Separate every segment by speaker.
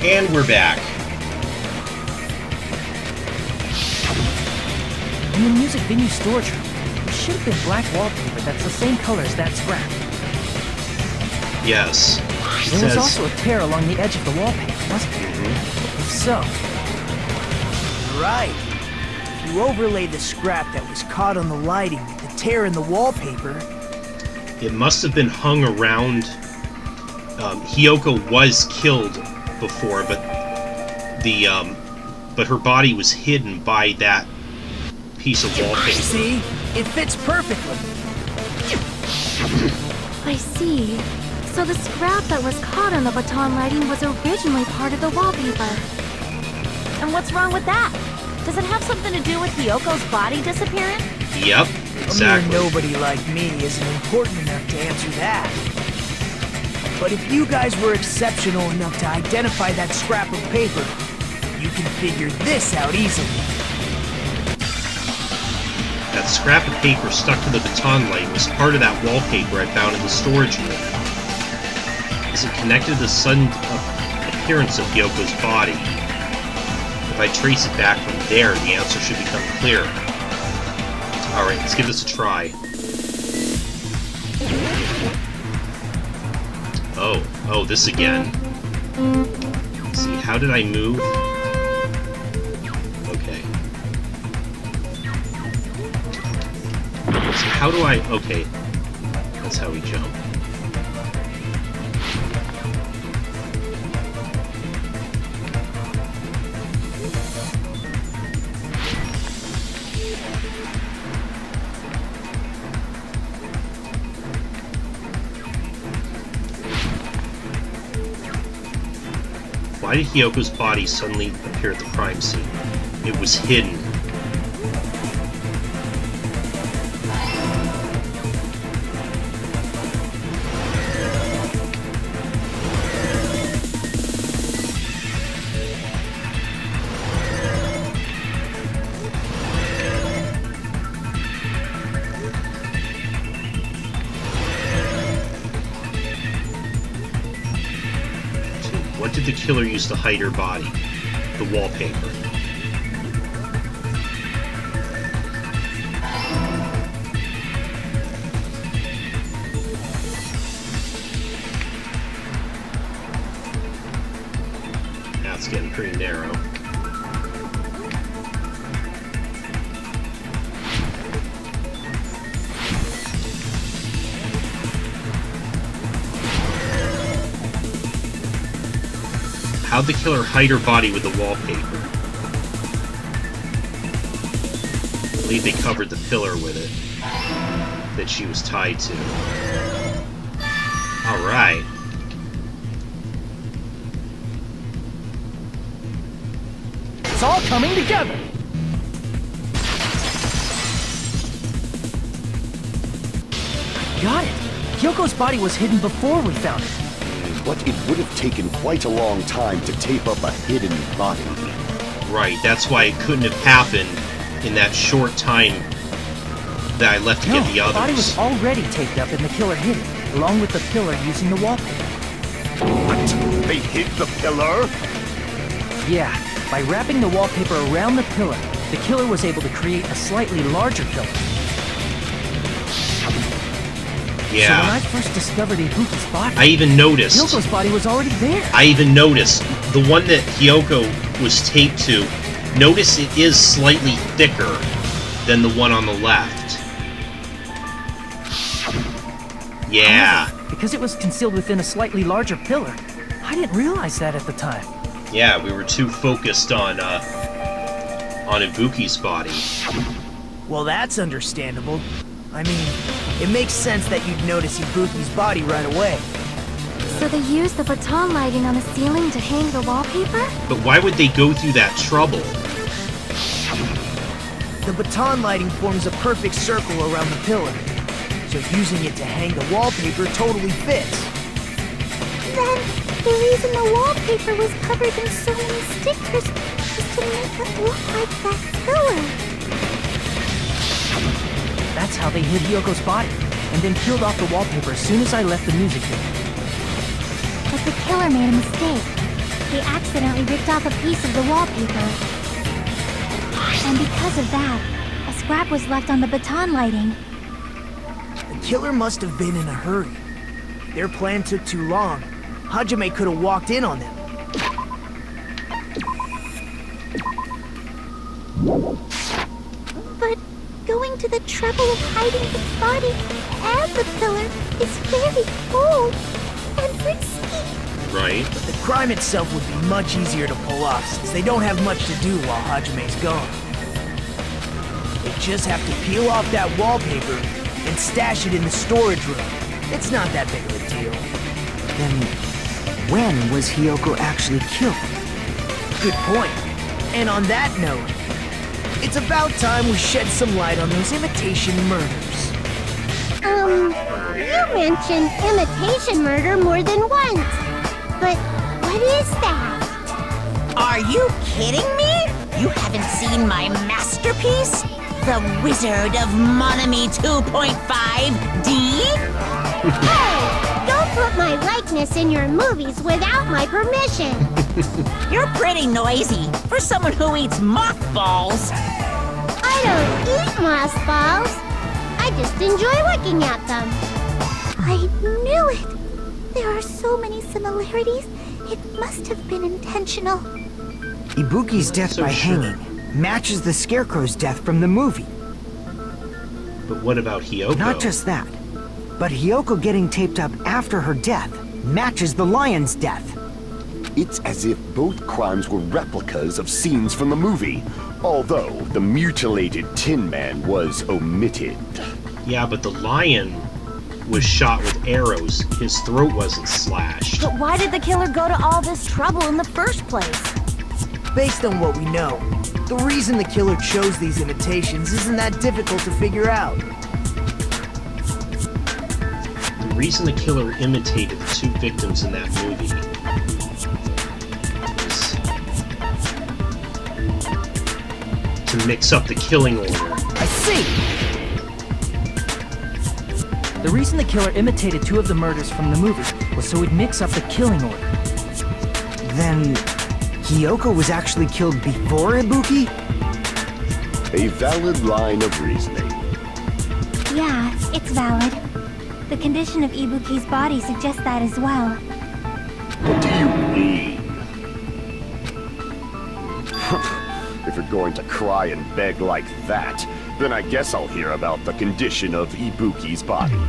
Speaker 1: And we're back.
Speaker 2: In the music venue storage room, there should have been black wallpaper that's the same color as that scrap.
Speaker 1: Yes.
Speaker 2: There was also a tear along the edge of the wallpaper, wasn't there?
Speaker 1: Mm-hmm.
Speaker 2: If so...
Speaker 3: Right. If you overlay the scrap that was caught on the lighting with the tear in the wallpaper...
Speaker 1: It must have been hung around... Hiyoko was killed before, but but her body was hidden by that piece of wallpaper.
Speaker 3: See? It fits perfectly.
Speaker 4: I see. So the scrap that was caught on the baton lighting was originally part of the wallpaper. And what's wrong with that? Does it have something to do with Hiyoko's body disappearing?
Speaker 1: Yep, exactly.
Speaker 3: A mere nobody like me isn't important enough to answer that. But if you guys were exceptional enough to identify that scrap of paper, you can figure this out easily.
Speaker 1: That scrap of paper stuck to the baton light was part of that wallpaper I found in the storage room. Is it connected to the sudden appearance of Hyoko's body? If I trace it back from there, the answer should become clear. Alright, let's give this a try. Oh, this again. Let's see, how did I move? Okay. So how do I... Okay. That's how we jump. Why did Hiyoko's body suddenly appear at the crime scene? It was hidden. What did the killer use to hide her body? The wallpaper. That's getting pretty narrow. How'd the killer hide her body with the wallpaper? I believe they covered the pillar with it that she was tied to. Alright.
Speaker 2: It's all coming together! Got it! Hyoko's body was hidden before we found it.
Speaker 5: But it would have taken quite a long time to tape up a hidden body.
Speaker 1: Right, that's why it couldn't have happened in that short time that I left to get the others.
Speaker 2: The body was already taped up and the killer hid it, along with the pillar using the wallpaper.
Speaker 5: What? They hid the pillar?
Speaker 2: Yeah, by wrapping the wallpaper around the pillar, the killer was able to create a slightly larger pillar.
Speaker 1: Yeah.
Speaker 2: So when I first discovered Ibuki's body,
Speaker 1: I even noticed.
Speaker 2: Hyoko's body was already there.
Speaker 1: I even noticed the one that Hiyoko was taped to. Notice it is slightly thicker than the one on the left. Yeah.
Speaker 2: However, because it was concealed within a slightly larger pillar, I didn't realize that at the time.
Speaker 1: Yeah, we were too focused on Ibuki's body.
Speaker 3: Well, that's understandable. I mean, it makes sense that you'd notice Ibuki's body right away.
Speaker 4: So they used the baton lighting on the ceiling to hang the wallpaper?
Speaker 1: But why would they go through that trouble?
Speaker 3: The baton lighting forms a perfect circle around the pillar, so using it to hang the wallpaper totally fits.
Speaker 4: Then, the reason the wallpaper was covered in so many stickers was to make it look like that pillar.
Speaker 2: That's how they hid Hyoko's body, and then peeled off the wallpaper as soon as I left the music venue.
Speaker 4: But the killer made a mistake. they accidentally ripped off a piece of the wallpaper. And because of that, a scrap was left on the baton lighting.
Speaker 3: The killer must have been in a hurry. Their plan took too long. Hajime could have walked in on them.
Speaker 4: But going to the trouble of hiding his body and the pillar is very bold and risky.
Speaker 1: Right.
Speaker 3: But the crime itself would be much easier to pull off since they don't have much to do while Hajime's gone. They just have to peel off that wallpaper and stash it in the storage room. It's not that big of a deal.
Speaker 6: Then, when was Hiyoko actually killed?
Speaker 3: Good point. And on that note, it's about time we shed some light on those imitation murders.
Speaker 7: You mentioned imitation murder more than once. But what is that?
Speaker 8: Are you kidding me? You haven't seen my masterpiece? The Wizard of Monami 2.5D?
Speaker 7: Hey! Don't put my likeness in your movies without my permission.
Speaker 8: You're pretty noisy for someone who eats mothballs.
Speaker 7: I don't eat mothballs. I just enjoy looking at them.
Speaker 4: I knew it! There are so many similarities. It must have been intentional.
Speaker 6: Ibuki's death
Speaker 1: So
Speaker 6: by
Speaker 1: sure.
Speaker 6: hanging matches the Scarecrow's death from the movie.
Speaker 1: But what about Hiyoko?
Speaker 6: Not just that, but Hiyoko getting taped up after her death matches the lion's death.
Speaker 5: It's as if both crimes were replicas of scenes from the movie, although the mutilated Tin Man was omitted.
Speaker 1: Yeah, but the lion was shot with arrows. His throat wasn't slashed.
Speaker 4: But why did the killer go to all this trouble in the first place?
Speaker 3: Based on what we know, the reason the killer chose these imitations isn't that difficult to figure out.
Speaker 1: The reason the killer imitated the two victims in that movie was to mix up the killing order.
Speaker 3: I see!
Speaker 2: The reason the killer imitated two of the murders from the movie was so he'd mix up the killing order.
Speaker 6: Then, Hiyoko was actually killed before Ibuki?
Speaker 5: A valid line of reasoning.
Speaker 4: Yeah, it's valid. The condition of Ibuki's body suggests that as well.
Speaker 5: What do you mean? If you're going to cry and beg like that, then I guess I'll hear about the condition of Ibuki's body.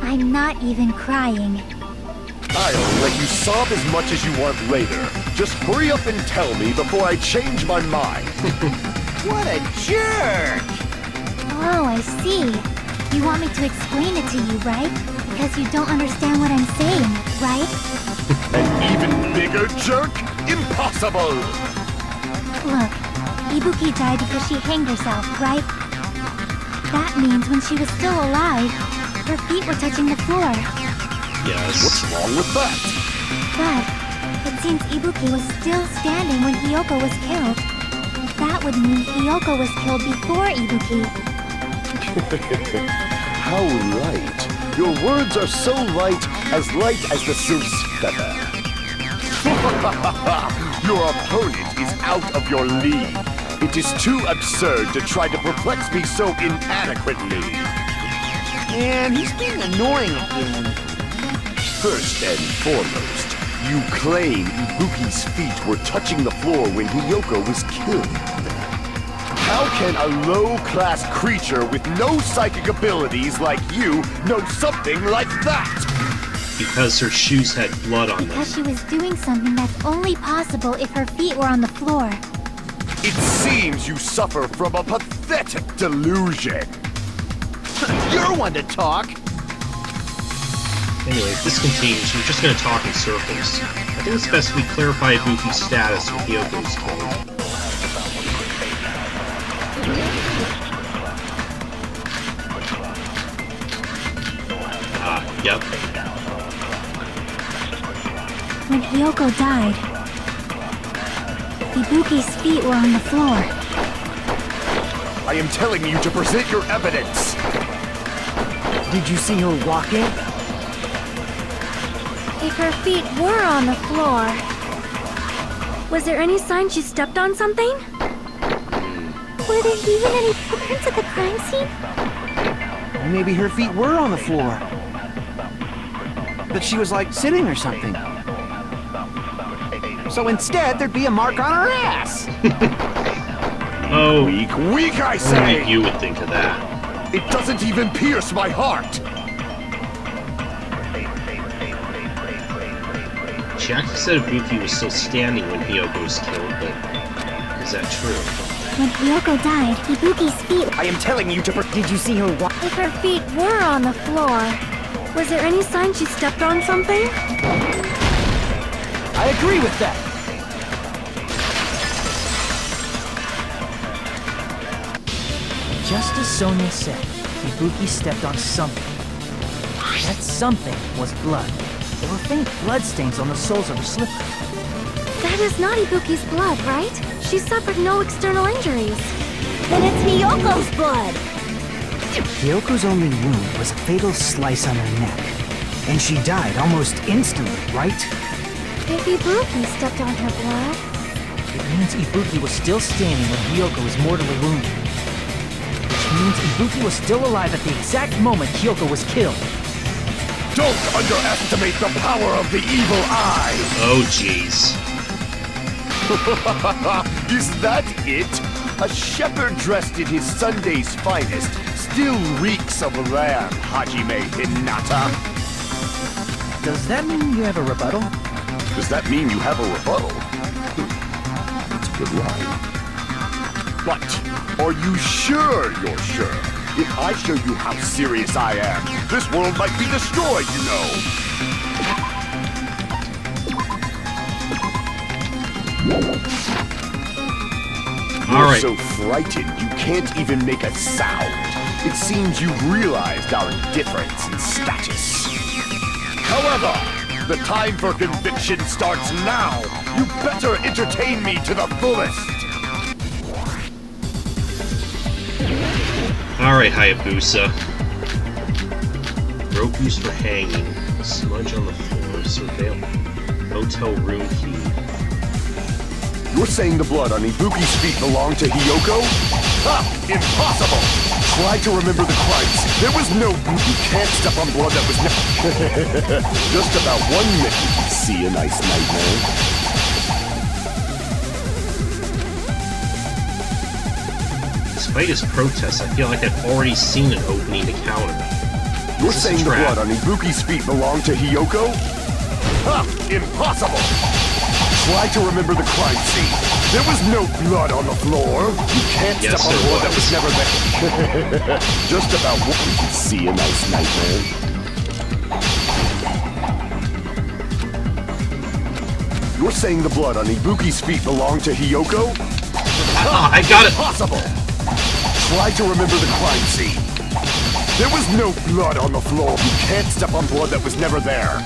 Speaker 4: I'm not even crying.
Speaker 5: I'll let you sob as much as you want later. Just hurry up and tell me before I change my mind.
Speaker 8: What a jerk!
Speaker 4: Oh, I see. You want me to explain it to you, right? Because you don't understand what I'm saying, right?
Speaker 5: An even bigger jerk? Impossible!
Speaker 4: Look, Ibuki died because she hanged herself, right? That means when she was still alive, her feet were touching the floor.
Speaker 1: Yes.
Speaker 5: What's wrong with that?
Speaker 4: But it seems Ibuki was still standing when Hiyoko was killed. That would mean Hiyoko was killed before Ibuki.
Speaker 5: How light. Your words are so light as the sylph's feather. Your opponent is out of your league. It is too absurd to try to perplex me so inadequately.
Speaker 8: And he's being annoying again.
Speaker 5: First and foremost, you claim Ibuki's feet were touching the floor when Hiyoko was killed. How can a low-class creature with no psychic abilities like you know something like that?
Speaker 1: Because her shoes had blood on them.
Speaker 4: Because she was doing something that's only possible if her feet were on the floor.
Speaker 5: It seems you suffer from a pathetic delusion.
Speaker 8: You're one to talk.
Speaker 1: Anyway, if this continues, we're just going to talk in circles. I think it's best we clarify Ibuki's status when Hyoko's killed. Yep.
Speaker 4: When Hiyoko died, Ibuki's feet were on the floor.
Speaker 5: I am telling you to present your evidence.
Speaker 6: Did you see her walking?
Speaker 4: If her feet were on the floor, Was there any sign she stepped on something? Were there even any footprints at the crime scene?
Speaker 6: Maybe her feet were on the floor. But she was like sitting or something. So instead, there'd be a mark on her ass.
Speaker 1: Oh,
Speaker 5: Weak, I
Speaker 1: only
Speaker 5: say!
Speaker 1: you would think of that.
Speaker 5: It doesn't even pierce my heart!
Speaker 1: She actually said Ibuki was still standing when Hiyoko was killed, but is that true?
Speaker 7: When Hiyoko died, Ibuki's feet...
Speaker 6: I am telling you to... Did you see her walk?
Speaker 4: If her feet were on the floor, was there any sign she stepped on something?
Speaker 2: I agree with that. Just as Sonia said, Ibuki stepped on something. That something was blood. There were faint bloodstains on the soles of her slippers.
Speaker 4: That is not Ibuki's blood, right? She suffered no external injuries.
Speaker 8: Then it's Hiyoko's blood.
Speaker 6: Hyoko's only wound was a fatal slice on her neck. And she died almost instantly, right?
Speaker 4: If Ibuki stepped on her blood...
Speaker 2: It means Ibuki was still standing when Hiyoko was mortally wounded. Which means Ibuki was still alive at the exact moment Hiyoko was killed.
Speaker 5: Don't underestimate the power of the evil eye!
Speaker 1: Oh, jeez.
Speaker 5: Is that it? A shepherd dressed in his Sunday's finest still reeks of lamb, Hajime Hinata.
Speaker 2: Does that mean you have a rebuttal?
Speaker 5: Does that mean you have a rebuttal? That's a good line. But are you sure you're sure? If I show you how serious I am, this world might be destroyed, you know.
Speaker 1: All right.
Speaker 5: You're so frightened you can't even make a sound. It seems you've realized our difference in status. However, the time for conviction starts now. You better entertain me to the fullest.
Speaker 1: Alright, Hayabusa. Rope used for hanging. Smudge on the floor. Surveil. Hotel room key.
Speaker 5: You're saying the blood on Ibuki's feet belonged to Hiyoko? Ha! Impossible! Try to remember the crime scene. There was no... You can't step on blood that was never... Just about 1 minute. See a nice nightmare.
Speaker 1: Despite his protests, I feel like I've already seen an opening to counter.
Speaker 5: You're
Speaker 1: This is
Speaker 5: saying
Speaker 1: a
Speaker 5: the
Speaker 1: trap.
Speaker 5: blood on Ibuki's feet belonged to Hiyoko? Ha! Impossible! Try to remember the crime scene. There was no blood on the floor. You can't
Speaker 1: Yes,
Speaker 5: step on
Speaker 1: there
Speaker 5: blood that
Speaker 1: was.
Speaker 5: was never there. Just about what we can see a nice nightmare. You're saying the blood on Ibuki's feet belonged to Hiyoko?
Speaker 1: Ah, I got it!
Speaker 5: Impossible! Try to remember the crime scene. There was no blood on the floor. You can't step on blood that was never there.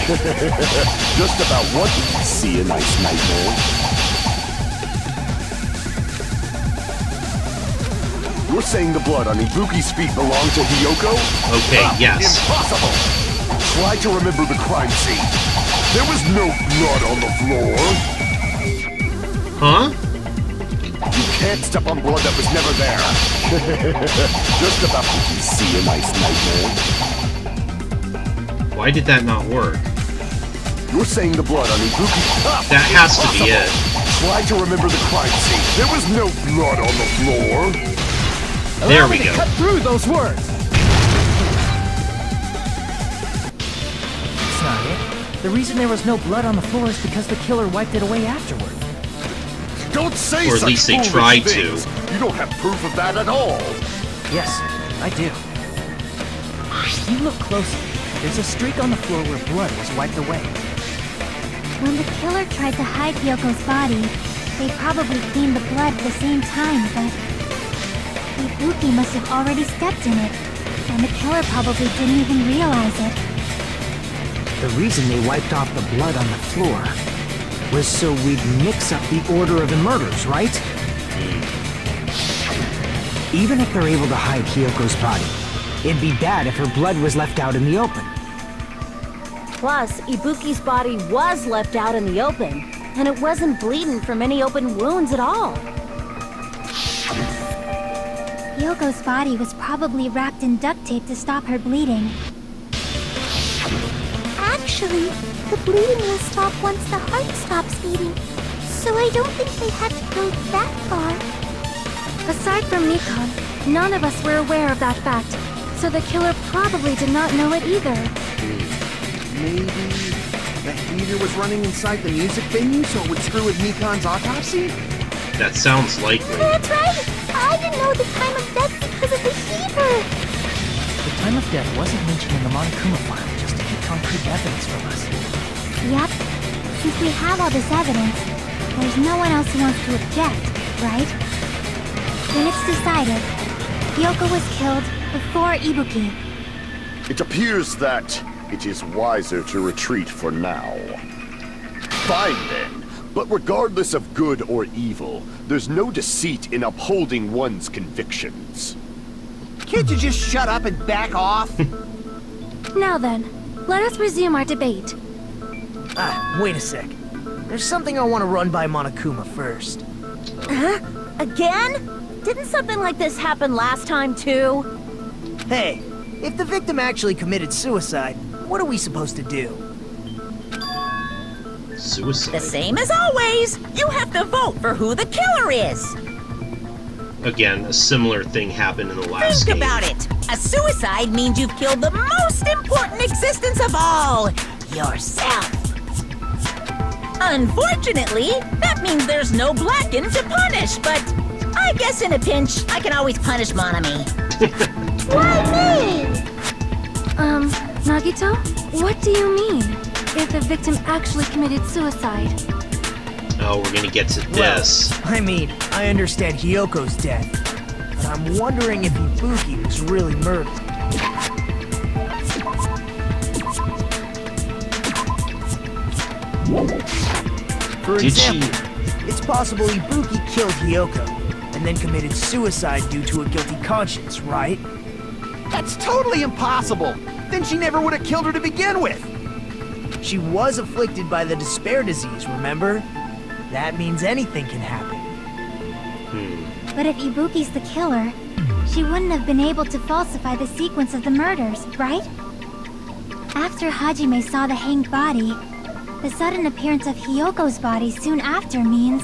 Speaker 5: Just about what? See a nice nightmare. You're saying the blood on Ibuki's feet belonged to Hiyoko?
Speaker 1: Okay, yes.
Speaker 5: Impossible! Try to remember the crime scene. There was no blood on the floor.
Speaker 1: Huh?
Speaker 5: You can't step on blood that was never there. Just about see a nice nightmare.
Speaker 1: Why did that not work?
Speaker 5: You're saying the blood on Ibuki...
Speaker 1: That has to be it.
Speaker 5: Try to remember the crime scene. There was no blood on the floor.
Speaker 1: There
Speaker 2: Allow
Speaker 1: we
Speaker 2: me to
Speaker 1: go.
Speaker 2: cut through those words. That's not it. The reason there was no blood on the floor is because the killer wiped it away afterward.
Speaker 5: Don't say
Speaker 1: Or at
Speaker 5: such
Speaker 1: least they
Speaker 5: foolish
Speaker 1: tried
Speaker 5: things.
Speaker 1: to.
Speaker 5: You don't have proof of that at all.
Speaker 2: Yes, I do. If you look closely, there's a streak on the floor where blood was wiped away.
Speaker 7: When the killer tried to hide Hyoko's body, they probably cleaned the blood at the same time, but... Ibuki must have already stepped in it, and the killer probably didn't even realize it.
Speaker 6: The reason they wiped off the blood on the floor was so we'd mix up the order of the murders, right? Even if they're able to hide Hyoko's body, it'd be bad if her blood was left out in the open.
Speaker 4: Plus, Ibuki's body was left out in the open, and it wasn't bleeding from any open wounds at all.
Speaker 7: Hyoko's body was probably wrapped in duct tape to stop her bleeding. Actually, the bleeding will stop once the heart stops beating, so I don't think they had to go that far.
Speaker 4: Aside from Nikon, none of us were aware of that fact, so the killer probably did not know it either.
Speaker 9: Maybe the heater was running inside the music venue so it would screw with Nikon's autopsy?
Speaker 1: That sounds likely.
Speaker 7: That's right! I didn't know the time of death because of the heater!
Speaker 2: The time of death wasn't mentioned in the Monokuma file just to get concrete evidence from us.
Speaker 7: Yep. Since we have all this evidence, there's no one else who wants to object, right? Then it's decided. Hyoko was killed before Ibuki.
Speaker 5: It appears that it is wiser to retreat for now. Fine then. But regardless of good or evil, there's no deceit in upholding one's convictions.
Speaker 9: Can't you just shut up and back off?
Speaker 4: Now then, let us resume our debate.
Speaker 3: Wait a sec. There's something I want to run by Monokuma first.
Speaker 4: Huh? Again? Didn't something like this happen last time too?
Speaker 3: Hey, if the victim actually committed suicide, what are we supposed to do?
Speaker 1: Suicide.
Speaker 8: The same as always. You have to vote for who the killer is.
Speaker 1: Again, a similar thing happened in the last
Speaker 8: Think
Speaker 1: game.
Speaker 8: about it. A suicide means you've killed the most important existence of all, yourself. Unfortunately, that means there's no Blacken to punish, but I guess in a pinch, I can always punish Monami.
Speaker 7: Why me?
Speaker 4: Nagito? What do you mean? If the victim actually committed suicide?
Speaker 1: Oh, we're gonna get to this.
Speaker 3: I mean, I understand Hyoko's death, but I'm wondering if Ibuki was really murdered. For
Speaker 1: Did
Speaker 3: example,
Speaker 1: she?
Speaker 3: it's possible Ibuki killed Hyoko, and then committed suicide due to a guilty conscience, right?
Speaker 9: That's totally impossible! Then she never would have killed her to begin with!
Speaker 3: She was afflicted by the despair disease, remember? That means anything can happen.
Speaker 7: But if Ibuki's the killer, she wouldn't have been able to falsify the sequence of the murders, right? After Hajime saw the hanged body, the sudden appearance of Hyoko's body soon after means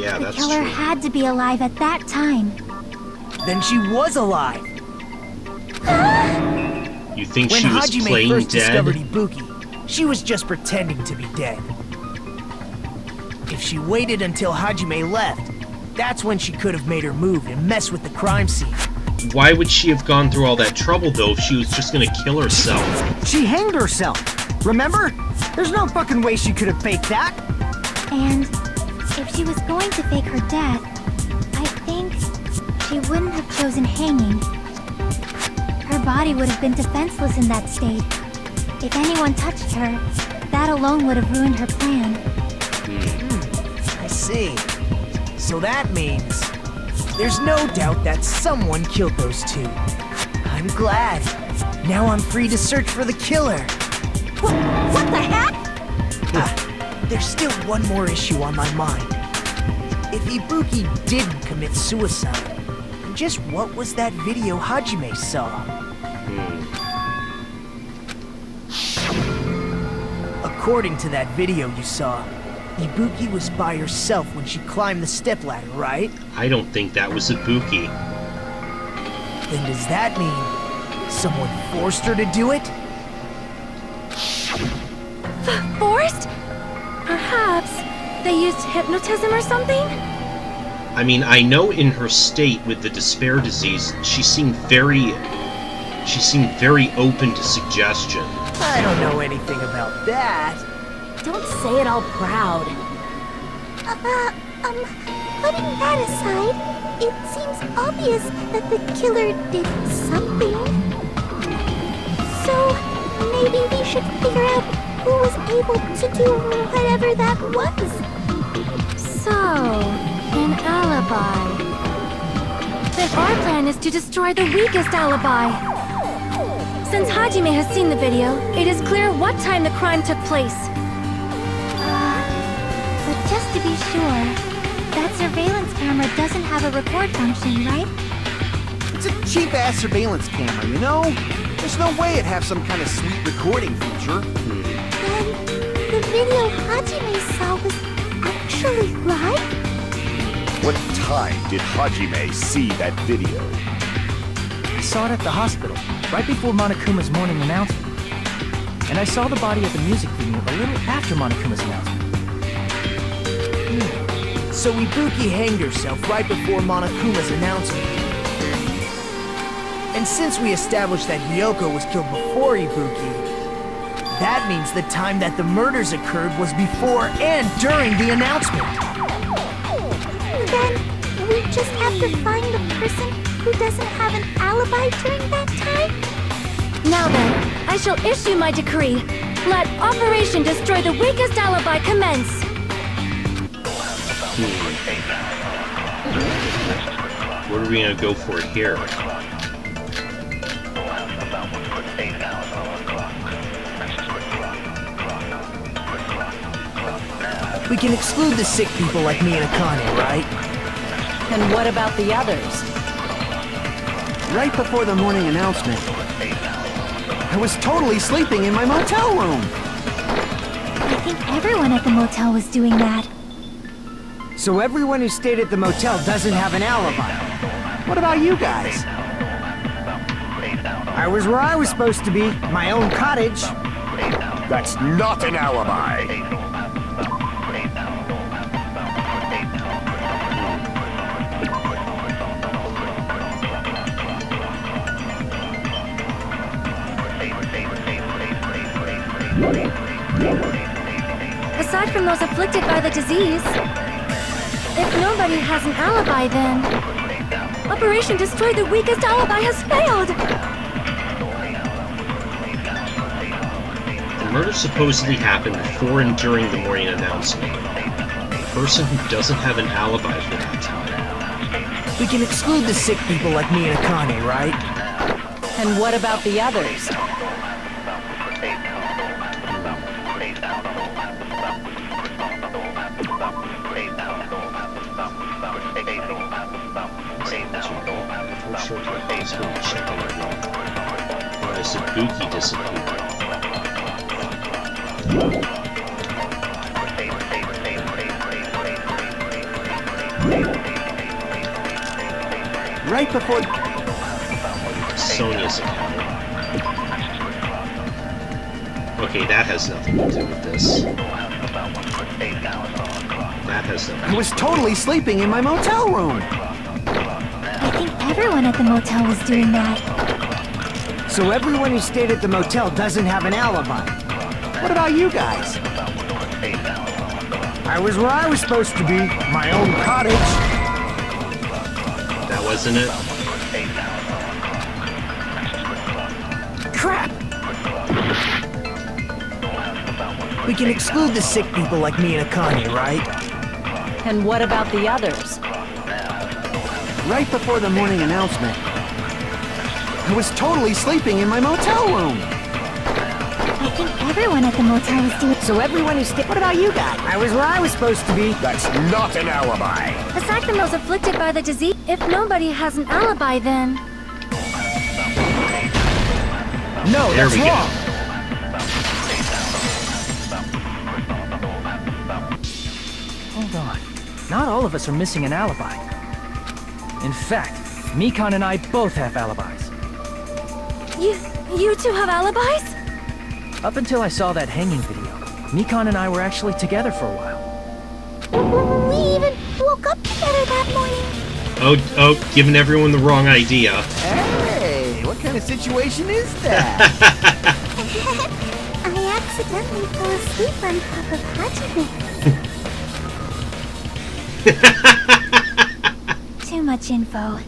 Speaker 1: Yeah,
Speaker 7: the
Speaker 1: that's
Speaker 7: killer
Speaker 1: true.
Speaker 7: had to be alive at that time.
Speaker 3: Then she was alive!
Speaker 1: You think
Speaker 3: When
Speaker 1: she was
Speaker 3: Hajime
Speaker 1: playing
Speaker 3: first
Speaker 1: dead?
Speaker 3: discovered Ibuki, she was just pretending to be dead. If she waited until Hajime left, that's when she could have made her move and mess with the crime scene.
Speaker 1: Why would she have gone through all that trouble, though, if she was just gonna kill herself?
Speaker 6: She hanged herself. Remember? There's no fucking way she could have faked that.
Speaker 7: And if she was going to fake her death, I think she wouldn't have chosen hanging. Her body would have been defenseless in that state. If anyone touched her, that alone would have ruined her plan.
Speaker 3: I see. So that means there's no doubt that someone killed those two. I'm glad. Now I'm free to search for the killer.
Speaker 8: What the heck?
Speaker 3: There's still one more issue on my mind. If Ibuki didn't commit suicide, then just what was that video Hajime saw? According to that video you saw, Ibuki was by herself when she climbed the stepladder, right?
Speaker 1: I don't think that was Ibuki.
Speaker 3: Then does that mean someone forced her to do it?
Speaker 4: Forced? Perhaps they used hypnotism or something?
Speaker 1: I mean, I know in her state with the despair disease, she seemed very open to suggestion.
Speaker 3: I don't know anything about that.
Speaker 4: Don't say it all proud.
Speaker 7: Putting that aside, it seems obvious that the killer did something. So, maybe we should figure out who was able to do whatever that was.
Speaker 4: So, an alibi. Then our plan is to destroy the weakest alibi. Since Hajime has seen the video, it is clear what time the crime took place.
Speaker 7: But just to be sure, that surveillance camera doesn't have a record function, right?
Speaker 9: It's a cheap-ass surveillance camera, you know? There's no way it'd have some kind of sweet recording feature.
Speaker 7: Then, the video Hajime saw was actually live?
Speaker 5: What time did Hajime see that video?
Speaker 2: I saw it at the hospital, right before Monokuma's morning announcement. And I saw the body at the music venue a little after Monokuma's announcement.
Speaker 3: So Ibuki hanged herself right before Monokuma's announcement. And since we established that Hiyoko was killed before Ibuki, that means the time that the murders occurred was before and during the announcement.
Speaker 7: Then, we just have to find the person who doesn't have an alibi during that time?
Speaker 4: Now then, I shall issue my decree. Let Operation Destroy the Weakest Alibi commence!
Speaker 1: What are we gonna go for here?
Speaker 3: We can exclude the sick people like me and Akane, right?
Speaker 8: And what about the others?
Speaker 9: Right before the morning announcement, I was totally sleeping in my motel room.
Speaker 7: I think everyone at the motel was doing that.
Speaker 6: So everyone who stayed at the motel doesn't have an alibi.
Speaker 9: What about you guys?
Speaker 6: I was where I was supposed to be, my own cottage.
Speaker 5: That's not an alibi.
Speaker 4: Aside from those afflicted by the disease, if nobody has an alibi, then Operation Destroy the Weakest Alibi has failed!
Speaker 1: The murder supposedly happened before and during the morning announcement. The person who doesn't have an alibi for that time.
Speaker 3: We can exclude the sick people like me and Akane, right?
Speaker 8: And what about the others?
Speaker 1: Why Ibuki disappeared?
Speaker 9: Right before...
Speaker 1: Sonya's account. Okay, that has nothing to do with this. That has nothing.
Speaker 9: I was totally sleeping in my motel room.
Speaker 7: I think everyone at the motel was doing that.
Speaker 6: So everyone who stayed at the motel doesn't have an alibi.
Speaker 9: What about you guys?
Speaker 6: I was where I was supposed to be, my own cottage.
Speaker 1: That wasn't it?
Speaker 3: Crap! We can exclude the sick people like me and Akane, right?
Speaker 8: And what about the others?
Speaker 9: Right before the morning announcement, I was totally sleeping in my motel room.
Speaker 7: I think everyone at the motel was doing...
Speaker 6: So everyone who stayed... What about you guys? I was where I was supposed to be.
Speaker 5: That's not an alibi.
Speaker 4: Aside from those afflicted by the disease, if nobody has an alibi, then...
Speaker 3: No,
Speaker 1: There
Speaker 3: that's
Speaker 1: we go.
Speaker 3: wrong.
Speaker 2: Hold on. Not all of us are missing an alibi. In fact, Mikan and I both have alibis.
Speaker 4: You two have alibis?
Speaker 2: Up until I saw that hanging video, Mikan and I were actually together for a while.
Speaker 7: We even woke up together that morning.
Speaker 1: Oh, giving everyone the wrong idea.
Speaker 9: Hey, what kind of situation is that?
Speaker 7: I accidentally fell asleep on top of Hajime. Too much info.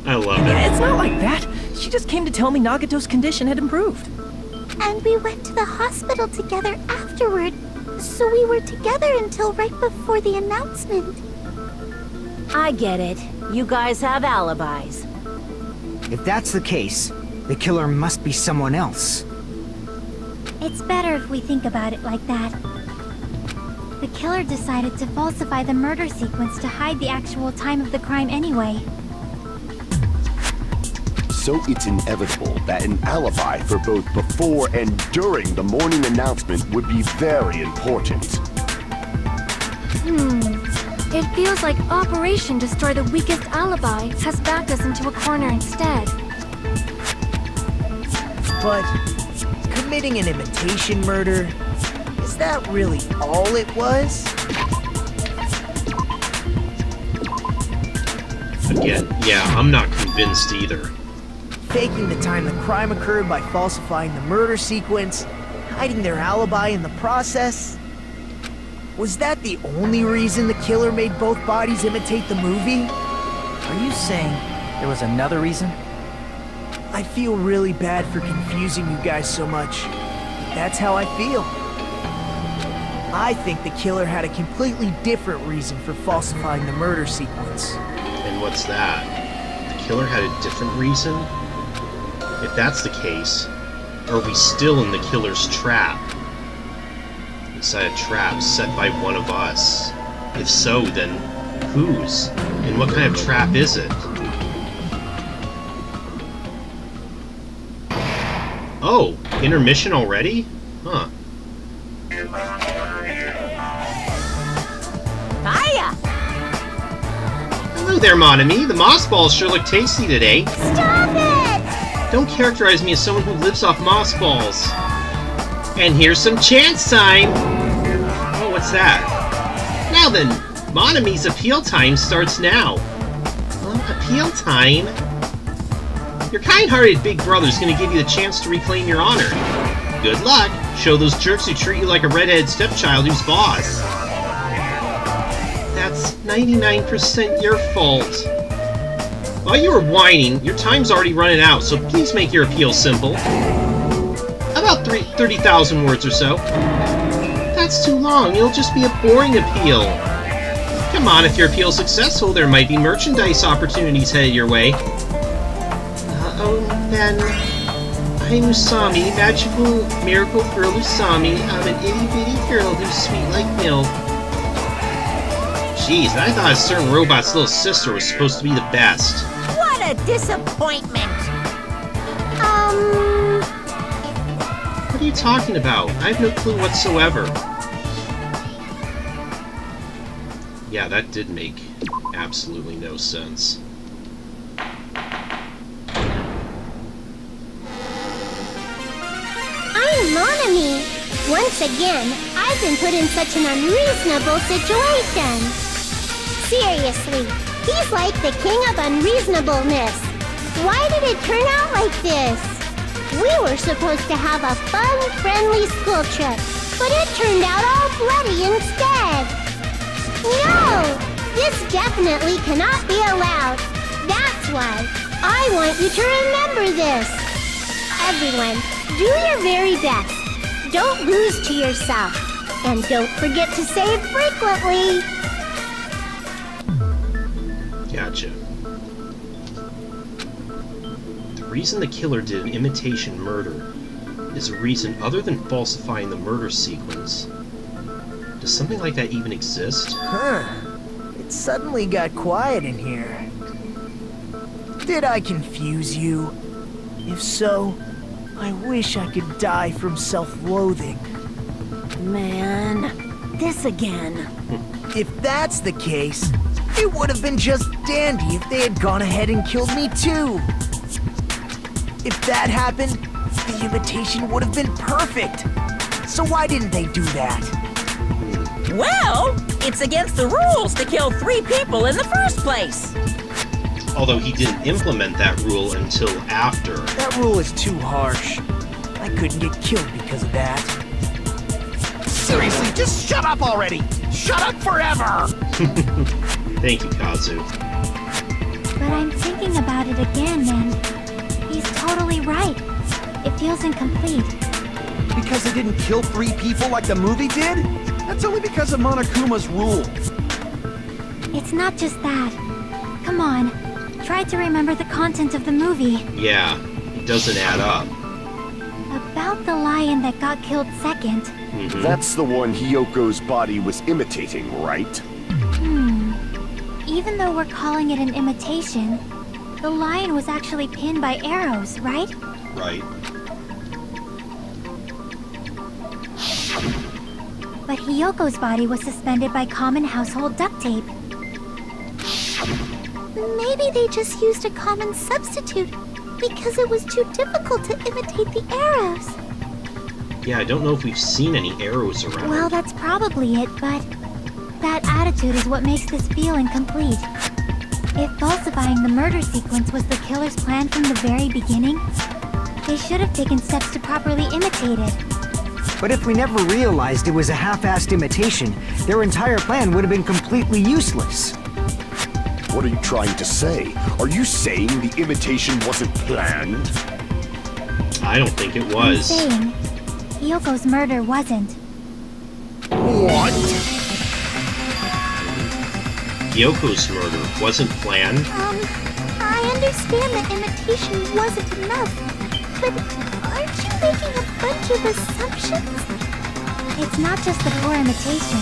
Speaker 1: I love it.
Speaker 2: It's not like that. She just came to tell me Nagato's condition had improved.
Speaker 7: And we went to the hospital together afterward. So we were together until right before the announcement.
Speaker 8: I get it. You guys have alibis.
Speaker 6: If that's the case, The killer must be someone else.
Speaker 7: It's better if we think about it like that. The killer decided to falsify the murder sequence to hide the actual time of the crime anyway.
Speaker 5: So it's inevitable that an alibi for both before and during the morning announcement would be very important.
Speaker 4: It feels like Operation Destroy the Weakest Alibi has backed us into a corner instead.
Speaker 3: But committing an imitation murder, is that really all it was?
Speaker 1: Again, yeah, I'm not convinced either.
Speaker 3: Faking the time the crime occurred by falsifying the murder sequence, hiding their alibi in the process. Was that the only reason the killer made both bodies imitate the movie?
Speaker 2: Are you saying there was another reason?
Speaker 3: I feel really bad for confusing you guys so much. That's how I feel. I think the killer had a completely different reason for falsifying the murder sequence.
Speaker 1: And what's that? The killer had a different reason? If that's the case, are we still in the killer's trap? Inside a trap set by one of us? If so, then whose? And what kind of trap is it? Oh, intermission already? Huh.
Speaker 8: Hiya!
Speaker 1: Hello there, Monami. The moss balls sure look tasty today.
Speaker 7: Stop it!
Speaker 1: Don't characterize me as someone who lives off moss balls. And here's some chance time! Oh, what's that? Now then, Monami's appeal time starts now. Appeal time? Your kind-hearted big brother's gonna give you the chance to reclaim your honor. Good luck! Show those jerks who treat you like a redheaded stepchild who's boss. That's 99% your fault. While you were whining, your time's already running out, so please make your appeal simple. About 30,000 words or so. That's too long, it'll just be a boring appeal. Come on, if your appeal's successful, there might be merchandise opportunities headed your way. Then... I'm Usami, magical miracle girl Usami. I'm an itty-bitty girl who's sweet like milk. Jeez, I thought a certain robot's little sister was supposed to be the best.
Speaker 8: What a disappointment!
Speaker 1: What are you talking about? I have no clue whatsoever. Yeah, that did make absolutely no sense.
Speaker 7: I'm Monami. Once again, I've been put in such an unreasonable situation. Seriously, he's like the king of unreasonableness. Why did it turn out like this? We were supposed to have a fun, friendly school trip, but it turned out all bloody instead. No! This definitely cannot be allowed. That's why I want you to remember this. Everyone, do your very best. Don't lose to yourself. And don't forget to save frequently.
Speaker 1: Gotcha. The reason the killer did an imitation murder is a reason other than falsifying the murder sequence. Does something like that even exist?
Speaker 3: Huh. It suddenly got quiet in here. Did I confuse you? If so, I wish I could die from self-loathing.
Speaker 8: Man, this again.
Speaker 3: If that's the case, it would have been just dandy if they had gone ahead and killed me too. If that happened, the imitation would have been perfect. So why didn't they do that?
Speaker 8: Well, it's against the rules to kill 3 people in the first place.
Speaker 1: Although he didn't implement that rule until after.
Speaker 3: That rule is too harsh. I couldn't get killed because of that.
Speaker 9: Seriously, just shut up already! Shut up forever!
Speaker 1: Thank you, Kazu.
Speaker 7: But I'm thinking about it again, and he's totally right. It feels incomplete.
Speaker 9: Because it didn't kill 3 people like the movie did? That's only because of Monokuma's rule.
Speaker 7: It's not just that. Come on, try to remember the content of the movie.
Speaker 1: Yeah, doesn't add up.
Speaker 7: About the lion that got killed second.
Speaker 1: Mhm.
Speaker 5: That's the one Hiyoko's body was imitating, right?
Speaker 7: Even though we're calling it an imitation, the lion was actually pinned by arrows, right?
Speaker 1: Right.
Speaker 7: But Hiyoko's body was suspended by common household duct tape. Maybe they just used a common substitute because it was too difficult to imitate the arrows.
Speaker 1: Yeah, I don't know if we've seen any arrows around.
Speaker 7: Well, that's probably it, but that attitude is what makes this feel incomplete. If falsifying the murder sequence was the killer's plan from the very beginning, they should have taken steps to properly imitate it.
Speaker 6: But if we never realized it was a half-assed imitation, their entire plan would have been completely useless.
Speaker 5: What are you trying to say? Are you saying the imitation wasn't planned?
Speaker 1: I don't think it
Speaker 7: I'm
Speaker 1: was.
Speaker 7: saying, Hiyoko's murder wasn't.
Speaker 5: What?
Speaker 1: Hyoko's murder wasn't planned.
Speaker 7: I understand that imitation wasn't enough, but aren't you making a bunch of assumptions? It's not just the poor imitation.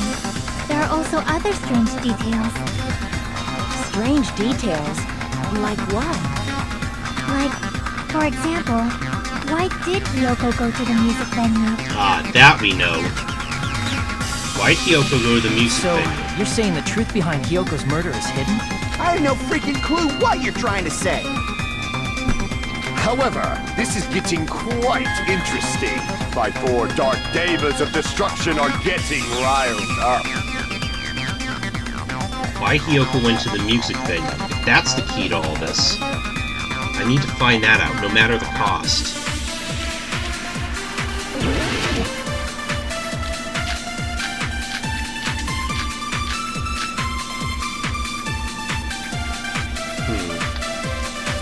Speaker 7: There are also other strange details.
Speaker 8: Strange details? Like what?
Speaker 7: Like, for example, why did Hiyoko go to the music venue?
Speaker 1: Ah, that we know. Why'd Hiyoko go to the music
Speaker 2: So,
Speaker 1: venue?
Speaker 2: you're saying the truth behind Hyoko's murder is hidden?
Speaker 9: I have no freaking clue what you're trying to say.
Speaker 5: However, this is getting quite interesting. My four dark devas of destruction are getting riled up.
Speaker 1: Why Hiyoko went to the music venue? If that's the key to all this, I need to find that out, no matter the cost.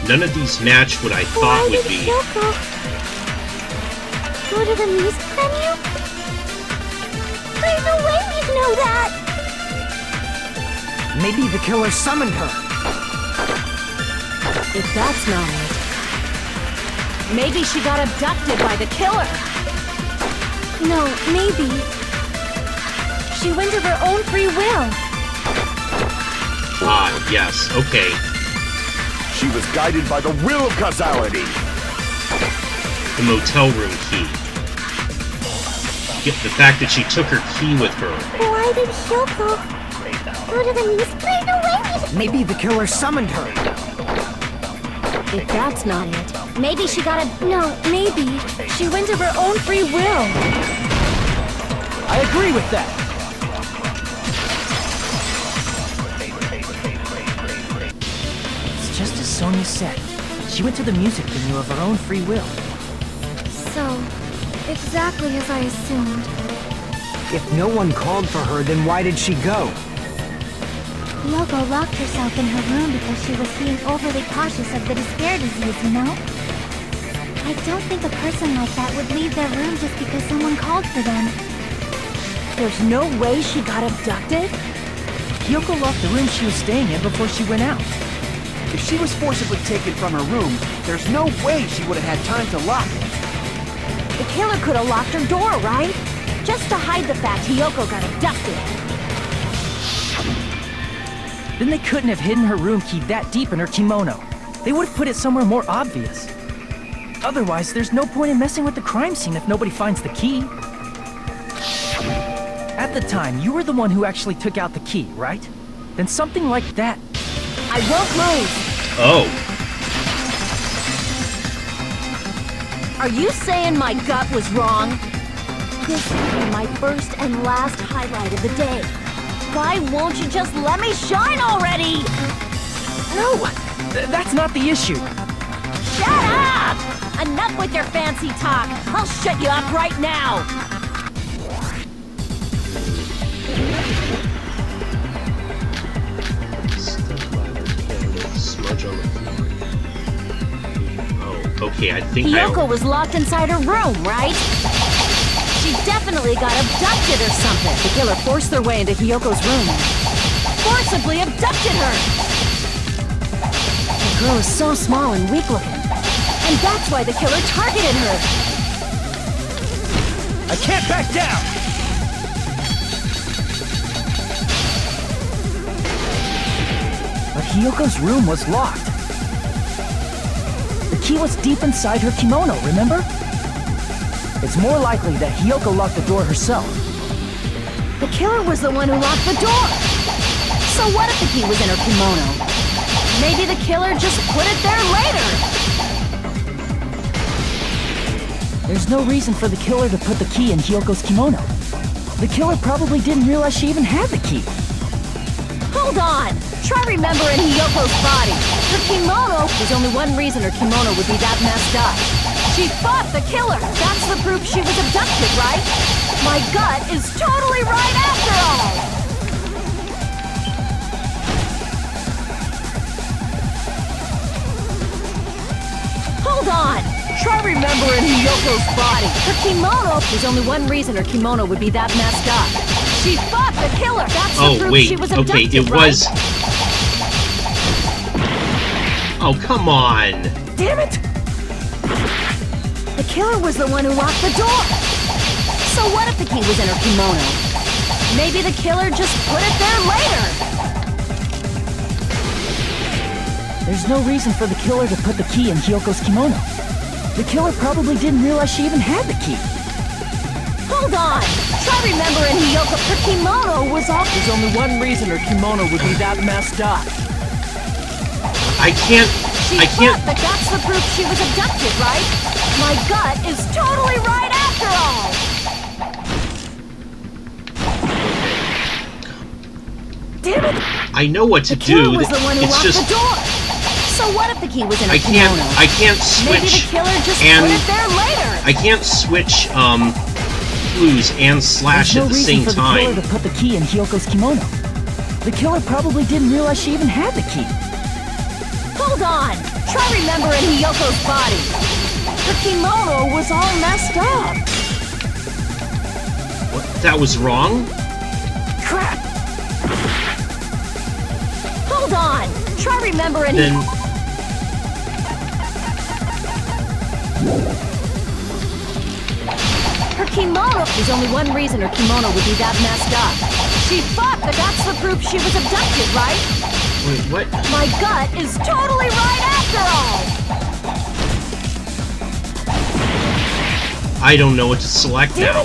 Speaker 1: None of these match what I thought would be.
Speaker 7: Hiyoko go to the music venue? There's no way we'd know that!
Speaker 6: Maybe the killer summoned her.
Speaker 8: If that's not it, maybe she got abducted by the killer.
Speaker 7: No, maybe. She went of her own free will.
Speaker 1: Ah, yes, okay.
Speaker 5: She was guided by the will of causality.
Speaker 1: The motel room key. Get the fact that she took her key with her.
Speaker 7: Why did Hiyoko go to the music venue? No way we'd...
Speaker 6: Maybe the killer summoned her.
Speaker 8: If that's not it,
Speaker 7: Maybe she got a... No, maybe. She went of her own free will.
Speaker 2: I agree with that. It's just as Sonia said. She went to the music venue of her own free will.
Speaker 7: So, exactly as I assumed.
Speaker 6: If no one called for her, then why did she go?
Speaker 7: Hiyoko locked herself in her room because she was being overly cautious of the despair disease, you know? I don't think a person like that would leave their room just because someone called for them.
Speaker 8: there's no way she got abducted?
Speaker 2: Hiyoko locked the room she was staying in before she went out.
Speaker 9: If she was forcibly taken from her room, there's no way she would have had time to lock it.
Speaker 8: The killer could have locked her door, right? Just to hide the fact Hiyoko got abducted.
Speaker 2: Then they couldn't have hidden her room key that deep in her kimono. They would have put it somewhere more obvious. Otherwise, there's no point in messing with the crime scene if nobody finds the key. At the time, you were the one who actually took out the key, right? Then something like that.
Speaker 8: I won't move.
Speaker 1: Oh,
Speaker 8: Are you saying my gut was wrong? This will be my first and last highlight of the day. Why won't you just let me shine already?
Speaker 2: No! That's not the issue.
Speaker 8: Shut up! Enough with your fancy talk. I'll shut you up right now.
Speaker 1: smudge on the floor. Oh, okay, I think
Speaker 8: Hiyoko was locked inside her room, right? She definitely got abducted or something. The killer forced their way into Hiyoko's room. Forcibly abducted her! The girl is so small and weak-looking. And And that's why the killer targeted her.
Speaker 3: I can't back down!
Speaker 2: But Hiyoko's room was locked. The key was deep inside her kimono, remember? It's more likely that Hiyoko locked the door herself.
Speaker 8: The killer was the one who locked the door. So what if the key was in her kimono? Maybe the killer just put it there later.
Speaker 2: There's no reason for the killer to put the key in Hiyoko's kimono. The killer probably didn't realize she even had the key.
Speaker 8: Hold on! Try remembering Hiyoko's body. Her kimono, there's only one reason her kimono would be that messed up. She fought the killer! That's the proof she was abducted, right? My gut is totally right after all! Hold on! Try remembering Hiyoko's body. Her kimono, there's only one reason her kimono would be that messed up. She fought the killer! That's the proof she was abducted,
Speaker 1: okay, it
Speaker 8: right?
Speaker 1: was... Oh, come on!
Speaker 8: Damn it! The killer was the one who locked the door! So what if the key was in her kimono? Maybe the killer just put it there later!
Speaker 2: There's no reason for the killer to put the key in Hiyoko's kimono. The killer probably didn't realize she even had the key.
Speaker 8: Hold on! Try remembering Hiyoko. Her kimono was off.
Speaker 3: There's only one reason her kimono would be that messed up.
Speaker 1: I can't...
Speaker 8: She thought that that's the proof she was abducted, right? My gut is totally right after all! Damn it!
Speaker 1: I know what to
Speaker 8: The killer
Speaker 1: do.
Speaker 8: was the one who
Speaker 1: It's
Speaker 8: locked
Speaker 1: just...
Speaker 8: the door! So what if the key was in her
Speaker 1: I
Speaker 8: kimono?
Speaker 1: can't
Speaker 8: Maybe the
Speaker 1: switch
Speaker 8: killer just
Speaker 1: and...
Speaker 8: put it there later!
Speaker 1: I can't switch, clues and slash
Speaker 2: There's no
Speaker 1: at the
Speaker 2: reason
Speaker 1: same
Speaker 2: for the
Speaker 1: time.
Speaker 2: killer to put the key in Hiyoko's kimono. The killer probably didn't realize she even had the key.
Speaker 8: Hold on! Try remembering Hiyoko's body. Her kimono was all messed up.
Speaker 1: What? That was wrong?
Speaker 8: Crap! Hold on! Try remembering
Speaker 1: Then...
Speaker 8: Her kimono! There's only one reason her kimono would be that messed up. She fought, but that's the proof she was abducted, right?
Speaker 1: Wait, what?
Speaker 8: My gut is totally right after all!
Speaker 1: I don't know what to select now.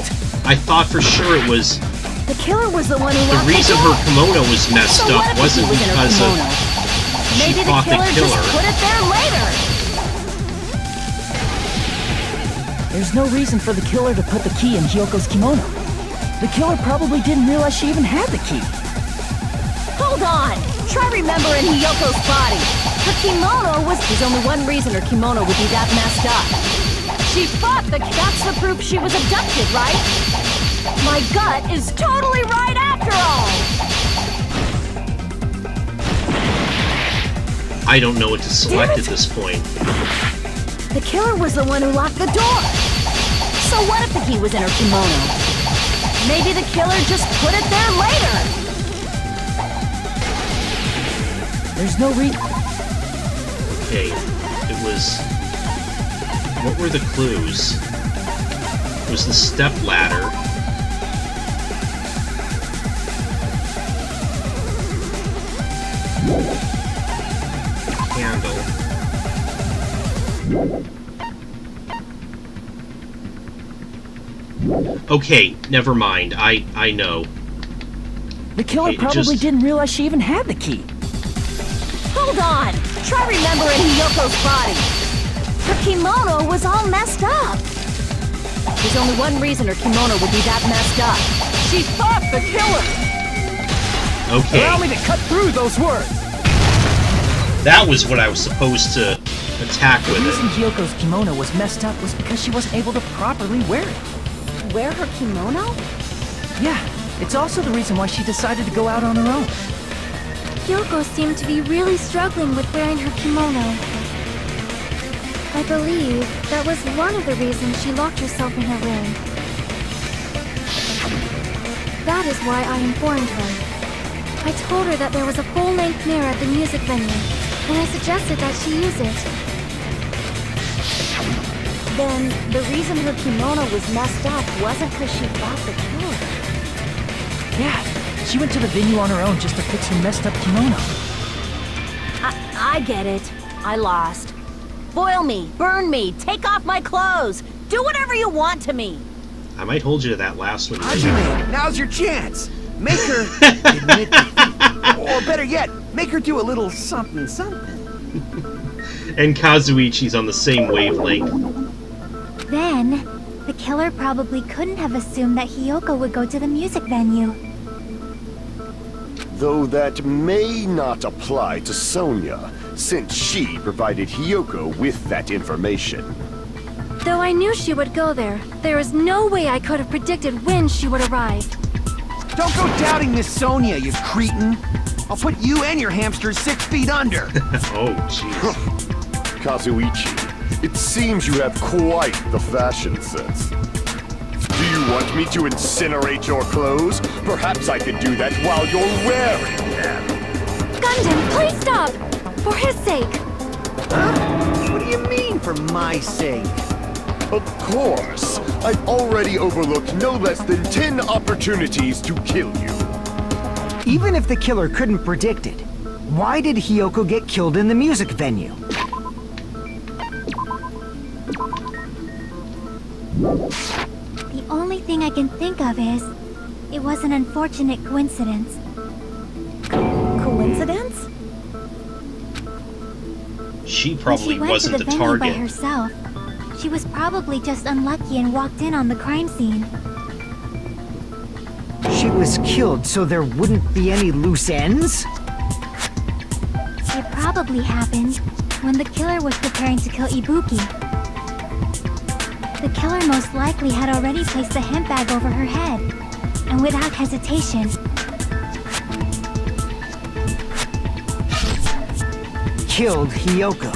Speaker 1: I thought for sure it was...
Speaker 8: The killer was the one who
Speaker 1: The
Speaker 8: locked
Speaker 1: reason
Speaker 8: the
Speaker 1: her
Speaker 8: door.
Speaker 1: kimono was messed
Speaker 8: So what
Speaker 1: up
Speaker 8: if
Speaker 1: wasn't
Speaker 8: the key was in her
Speaker 1: because of...
Speaker 8: kimono?
Speaker 1: She
Speaker 8: Maybe the
Speaker 1: fought the
Speaker 8: killer just
Speaker 1: killer.
Speaker 8: put it there later.
Speaker 2: There's no reason for the killer to put the key in Hiyoko's kimono. The killer probably didn't realize she even had the key.
Speaker 8: Hold on! Try remembering Hiyoko's body. Her kimono was... There's only one reason her kimono would be that messed up. She fought the... That's the proof she was abducted, right? My gut is totally right after all!
Speaker 1: I don't know what to select at this point.
Speaker 8: The killer was the one who locked the door. So what if the key was in her kimono? Maybe the killer just put it there later.
Speaker 2: There's no reason...
Speaker 1: Okay, it was... What were the clues? It was the step ladder. Candle. Okay, never mind. I know.
Speaker 2: The killer
Speaker 1: Okay,
Speaker 2: probably
Speaker 1: just-
Speaker 2: didn't realize she even had the key.
Speaker 8: Hold on! Try remembering Hiyoko's body. Her kimono was all messed up. There's only one reason her kimono would be that messed up. She fought the killer!
Speaker 1: Okay,
Speaker 3: Allow me to cut through those words!
Speaker 1: that was what I was supposed to attack
Speaker 2: The
Speaker 1: with
Speaker 2: reason
Speaker 1: it.
Speaker 2: Hiyoko's kimono was messed up was because she wasn't able to properly wear it.
Speaker 8: Wear her kimono?
Speaker 2: Yeah, it's also the reason why she decided to go out on her own.
Speaker 7: Yoko seemed to be really struggling with wearing her kimono. I believe that was one of the reasons she locked herself in her room. That is why I informed her. I told her that there was a full-length mirror at the music venue, and I suggested that she use it.
Speaker 8: Then the reason her kimono was messed up wasn't because she fought the killer.
Speaker 2: Yeah, she went to the venue on her own just to fix her messed up kimono.
Speaker 8: I get it. I lost. Boil me, burn me, take off my clothes. Do whatever you want to me.
Speaker 1: I might hold you to that last one.
Speaker 9: Hajime, now's your chance. Make her admit defeat. Or better yet, make her do a little something something.
Speaker 1: And Kazuichi's on the same wavelength.
Speaker 7: Then, the killer probably couldn't have assumed that Hiyoko would go to the music venue.
Speaker 5: Though that may not apply to Sonia, since she provided Hiyoko with that information.
Speaker 4: Though I knew she would go there, there is no way I could have predicted when she would arrive.
Speaker 9: Don't go doubting Miss Sonia, you cretin. I'll put you and your hamsters 6 feet under.
Speaker 1: Oh, jeez.
Speaker 5: Kazuichi, it seems you have quite the fashion sense. Do you want me to incinerate your clothes? Perhaps I could do that while you're wearing them.
Speaker 4: Gundam, please stop! For his sake!
Speaker 9: Huh? What do you mean, for my sake?
Speaker 5: Of course. I've already overlooked no less than 10 opportunities to kill you.
Speaker 6: Even if the killer couldn't predict it, why did Hiyoko get killed in the music venue?
Speaker 7: The only thing I can think of is, it was an unfortunate coincidence.
Speaker 8: Coincidence?
Speaker 1: She
Speaker 7: When
Speaker 1: probably
Speaker 7: she went
Speaker 1: wasn't
Speaker 7: to
Speaker 1: the
Speaker 7: the venue by
Speaker 1: target.
Speaker 7: herself, she was probably just unlucky and walked in on the crime scene.
Speaker 6: She was killed so there wouldn't be any loose ends?
Speaker 7: It probably happened when the killer was preparing to kill Ibuki. The killer most likely had already placed the hemp bag over her head, and without hesitation,
Speaker 6: Killed Hiyoko.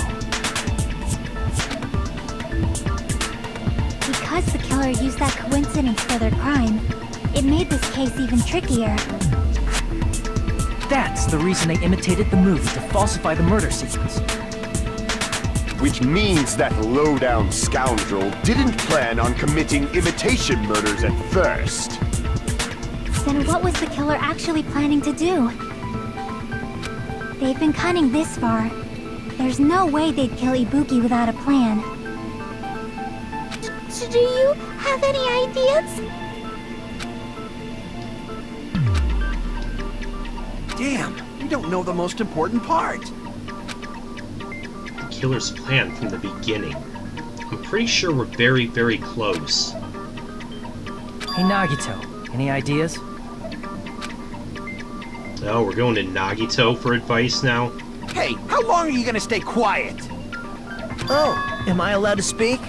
Speaker 7: because the killer used that coincidence for their crime, it made this case even trickier.
Speaker 2: That's the reason they imitated the movie to falsify the murder sequence.
Speaker 5: Which means that low-down scoundrel didn't plan on committing imitation murders at first.
Speaker 7: Then what was the killer actually planning to do? They've been cunning this far. There's no way they'd kill Ibuki without a plan. Do you have any ideas?
Speaker 9: Damn, you don't know the most important part.
Speaker 1: The killer's plan from the beginning. I'm pretty sure we're very, very close.
Speaker 2: Hey Nagito, any ideas?
Speaker 1: Oh, we're going to Nagito for advice now?
Speaker 9: Hey, how long are you gonna stay quiet?
Speaker 3: Oh, am I allowed to speak?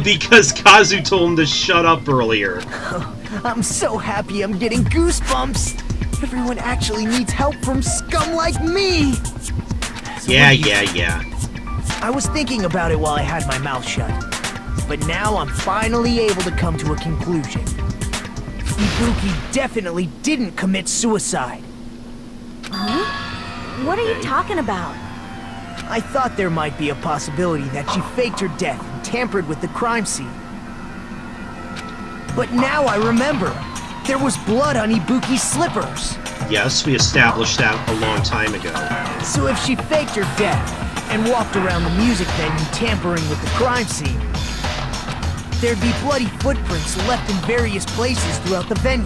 Speaker 1: Because Kazu told him to shut up earlier.
Speaker 3: I'm so happy I'm getting goosebumps. Everyone actually needs help from scum like me. So
Speaker 1: Yeah.
Speaker 3: I was thinking about it while I had my mouth shut. But now I'm finally able to come to a conclusion. Ibuki definitely didn't commit suicide.
Speaker 8: Huh? What are you talking about?
Speaker 3: I thought there might be a possibility that she faked her death and tampered with the crime scene. But now I remember. There was blood on Ibuki's slippers.
Speaker 1: Yes, we established that a long time ago.
Speaker 3: So if she faked her death and walked around the music venue tampering with the crime scene, there'd be bloody footprints left in various places throughout the venue.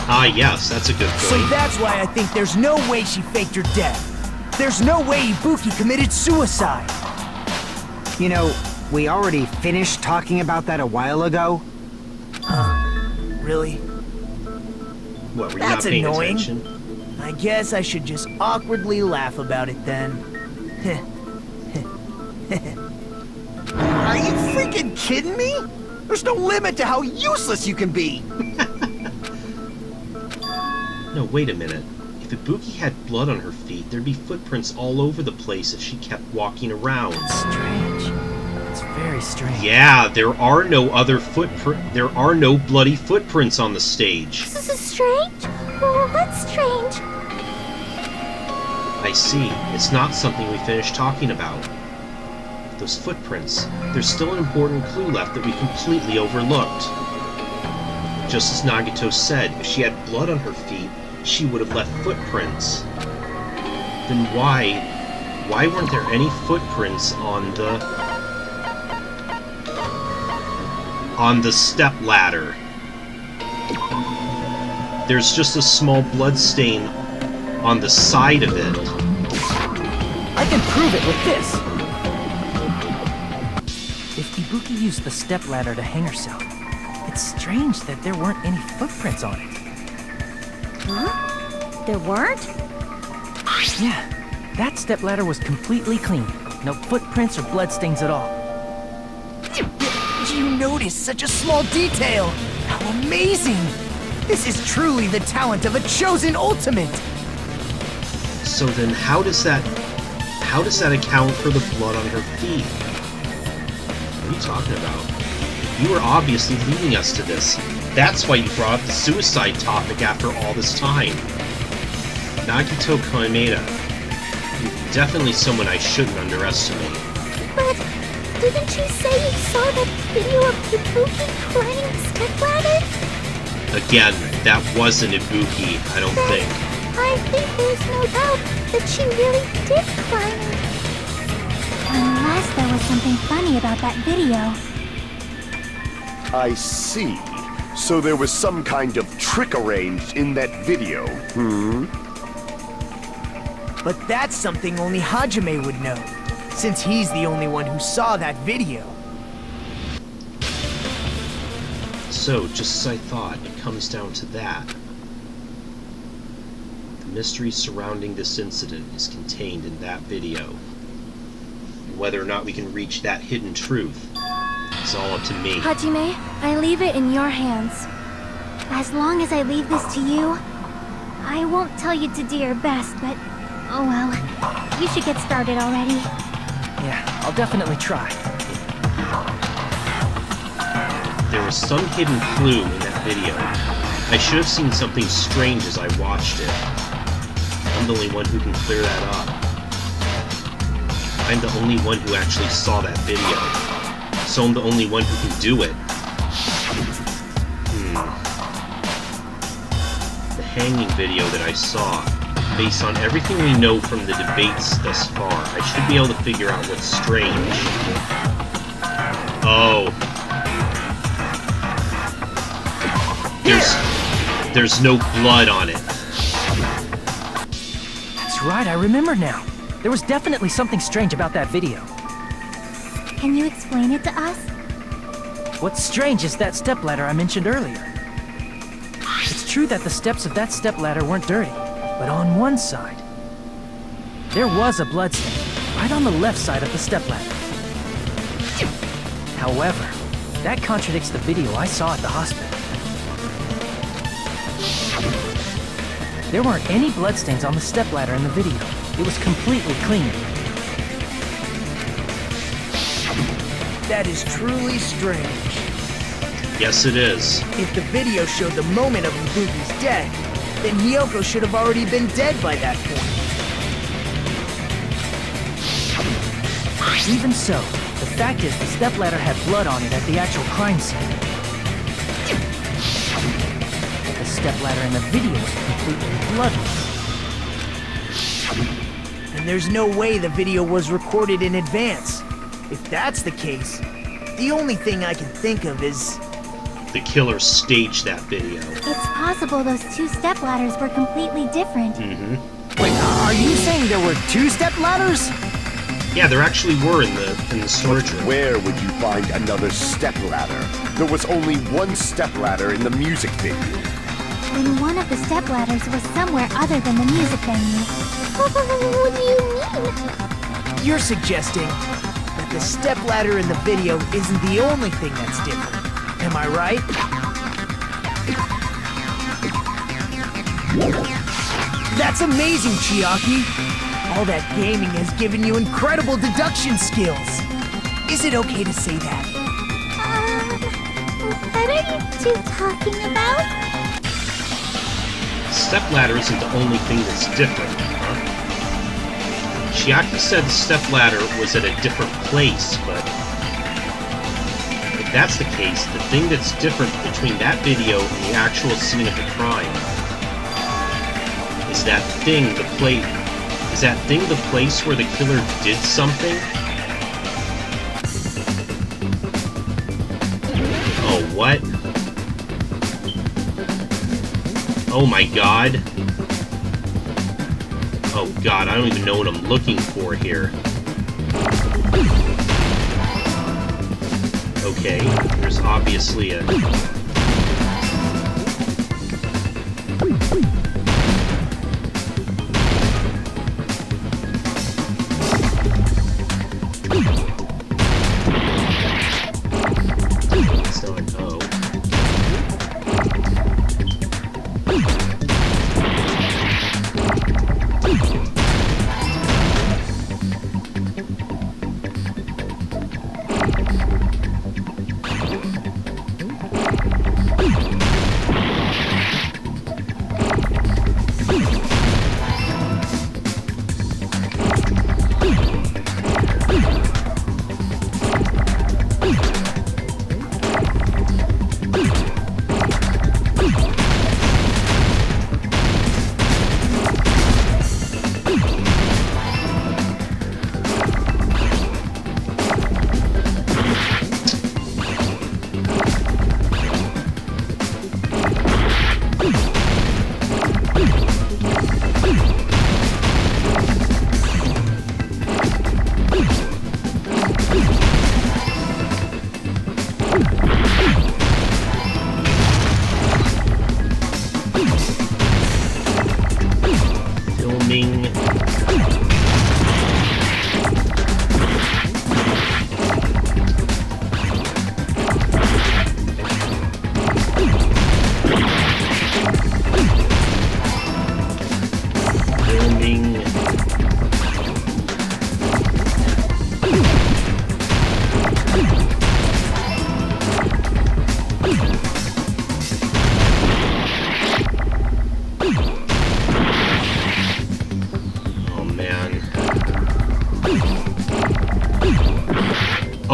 Speaker 1: Ah, yes, that's a good
Speaker 3: So
Speaker 1: point.
Speaker 3: that's why I think there's no way she faked her death. There's no way Ibuki committed suicide.
Speaker 6: You know, we already finished talking about that a while ago.
Speaker 3: Really?
Speaker 1: What, were you
Speaker 3: That's
Speaker 1: not paying
Speaker 3: annoying.
Speaker 1: attention?
Speaker 3: I guess I should just awkwardly laugh about it then.
Speaker 9: Are you freaking kidding me? There's no limit to how useless you can be.
Speaker 1: No, wait a minute. If Ibuki had blood on her feet, there'd be footprints all over the place if she kept walking around.
Speaker 2: Strange. It's very strange.
Speaker 1: Yeah, there are no bloody footprints on the stage.
Speaker 7: This is strange? What's strange?
Speaker 1: I see. It's not something we finished talking about. Yoko's footprints. There's still an important clue left that we completely overlooked. Just as Nagito said, if she had blood on her feet, she would have left footprints. Then why weren't there any footprints on the step ladder? There's just a small blood stain on the side of it.
Speaker 2: I can prove it with this. If Ibuki used the stepladder to hang herself, it's strange that there weren't any footprints on it.
Speaker 4: Huh? There weren't?
Speaker 2: Yeah, that stepladder was completely clean. No footprints or bloodstains at all.
Speaker 3: You notice such a small detail! How amazing! This is truly the talent of a chosen ultimate!
Speaker 1: So then how does that account for the blood on her feet? What are you talking about? You were obviously leading us to this. That's why you brought up the suicide topic after all this time. Nagito Koimeda. You're definitely someone I shouldn't underestimate.
Speaker 7: But didn't you say you saw that video of Ibuki climbing the stepladder?
Speaker 1: Again, that wasn't Ibuki, I don't think.
Speaker 7: I think there's no doubt that she really did climb it. Unless there was something funny about that video.
Speaker 5: I see. So there was some kind of trick arranged in that video,
Speaker 3: But that's something only Hajime would know, since he's the only one who saw that video.
Speaker 1: So, just as I thought, it comes down to that. The mystery surrounding this incident is contained in that video. And whether or not we can reach that hidden truth is all up to me.
Speaker 7: Hajime, I leave it in your hands. As long as I leave this to you, I won't tell you to do your best, but oh well. You should get started already.
Speaker 2: Yeah, I'll definitely try.
Speaker 1: There was some hidden clue in that video. I should have seen something strange as I watched it. I'm the only one who can clear that up. I'm the only one who actually saw that video. So I'm the only one who can do it. The hanging video that I saw, based on everything we know from the debates thus far, I should be able to figure out what's strange. Oh. There's no blood on it.
Speaker 2: That's right, I remember now. There was definitely something strange about that video.
Speaker 7: Can you explain it to us?
Speaker 2: What's strange is that stepladder I mentioned earlier. It's true that the steps of that stepladder weren't dirty, but on one side, there was a bloodstain, right on the left side of the stepladder. However, that contradicts the video I saw at the hospital. There weren't any bloodstains on the stepladder in the video. It was completely clean.
Speaker 3: That is truly strange.
Speaker 1: Yes, it is.
Speaker 3: If the video showed the moment of Ibuki's death, then Hiyoko should have already been dead by that point.
Speaker 2: Even so, the fact is the stepladder had blood on it at the actual crime scene. The stepladder in the video was completely bloodless.
Speaker 3: And there's no way the video was recorded in advance. If that's the case, the only thing I can think of is...
Speaker 1: The killer staged that video.
Speaker 7: It's possible those two stepladders were completely different.
Speaker 6: Wait, are you saying there were two stepladders?
Speaker 1: Yeah, there actually were in the storage room.
Speaker 5: Where would you find another stepladder? There was only one stepladder in the music venue.
Speaker 7: Then one of the stepladders was somewhere other than the music venue. What do you mean?
Speaker 3: You're suggesting that the stepladder in the video isn't the only thing that's different. Am I right? That's amazing, Chiaki! All that gaming has given you incredible deduction skills. Is it okay to say that?
Speaker 7: What are you two talking about?
Speaker 1: Stepladder isn't the only thing that's different, huh? Chiaki said the stepladder was at a different place, but if that's the case, the thing that's different between that video and the actual scene of the crime is that thing the place where the killer did something? Oh, what? Oh my god. Oh god, I don't even know what I'm looking for here. Okay, there's obviously a... It's not an O.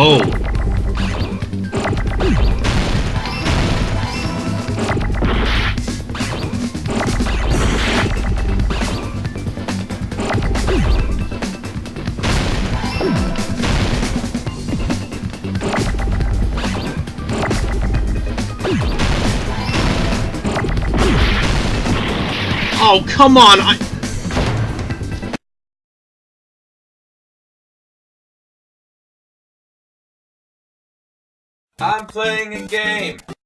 Speaker 1: Oh! Oh, come on!
Speaker 10: I'm playing a game.